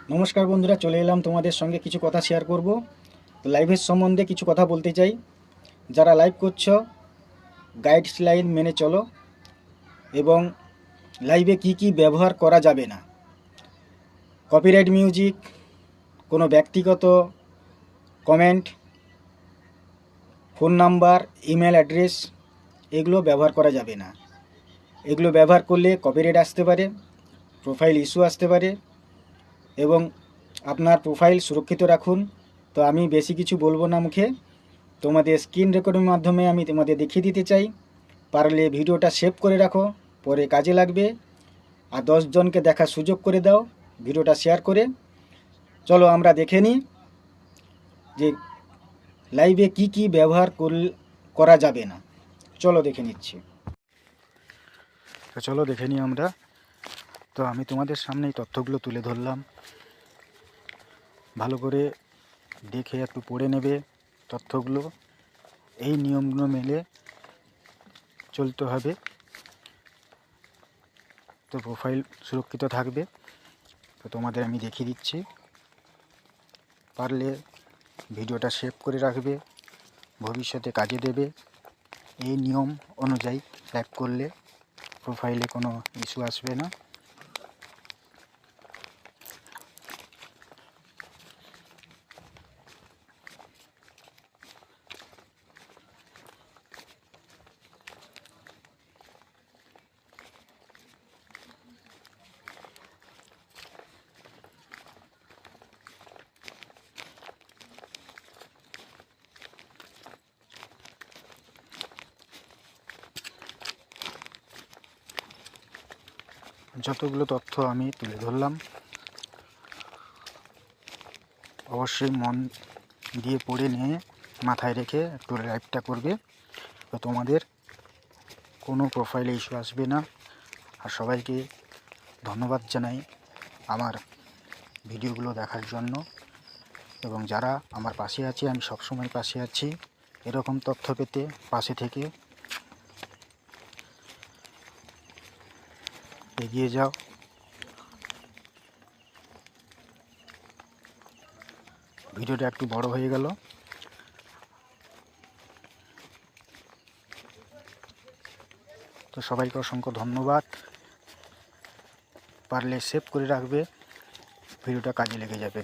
নমস্কার বন্ধুরা, চলে এলাম তোমাদের সঙ্গে কিছু কথা শেয়ার করব। তো লাইভের সম্বন্ধে কিছু কথা বলতে চাই। যারা লাইভ করছো গাইডলাইন মেনে চলো, এবং লাইভে কি কি ব্যবহার করা যাবে না, কপিরাইট মিউজিক, কোনো ব্যক্তিগত comment, phone number, email address, এগুলো ব্যবহার করা যাবে না। এগুলো ব্যবহার করলে কপিরাইট আসতে পারে, প্রোফাইল ইস্যু আসতে পারে, এবং আপনার প্রোফাইল সুরক্ষিত রাখুন। তো আমি বেশি কিছু বলবো না মুখে, তোমাদের স্ক্রিন রেকর্ডের মাধ্যমে আমি তোমাদের দেখিয়ে দিতে চাই। পারলে ভিডিওটা সেভ করে রাখো, পরে কাজে লাগবে। আর 10 জনকে দেখার সুযোগ করে দাও ভিডিওটা শেয়ার করে। চলো আমরা দেখে নিই যে লাইভে কি কি ব্যবহার করা যাবে না। চলো দেখে নিচ্ছি। তো চলো দেখে নিই আমরা। তো আমি তোমাদের সামনে এই তথ্যগুলো তুলে ধরলাম, ভালো করে দেখে একটু পড়ে নেবে তথ্যগুলো। এই নিয়মগুলো মেনে চলতে হবে, তো প্রোফাইল সুরক্ষিত থাকবে। তো তোমাদের আমি দেখিয়ে দিচ্ছি, পারলে ভিডিওটা সেভ করে রাখবে, ভবিষ্যতে কাজে দেবে। এই নিয়ম অনুযায়ী লাইভ করলে প্রোফাইলে কোনো ইস্যু আসবে না। যতগুলো তথ্য আমি তুলে ধরলাম, অবশ্যই মন দিয়ে পড়ে নিয়ে মাথায় রেখে একটু লাইভটা করবে। তো তোমাদের কোনো প্রোফাইলে ইস্যু আসবে না। আর সবাইকে ধন্যবাদ জানাই আমার ভিডিওগুলো দেখার জন্য, এবং যারা আমার পাশে আছে, আমি সবসময় পাশে আছি। এরকম তথ্য পেতে পাশে থেকে এগিয়ে যাও। ভিডিওটা একটু বড় হয়ে গেল, তো সবাইকে অসংখ্য ধন্যবাদ। পারলে সেভ করে রাখবে, ভিডিওটা কাজে লেগে যাবে।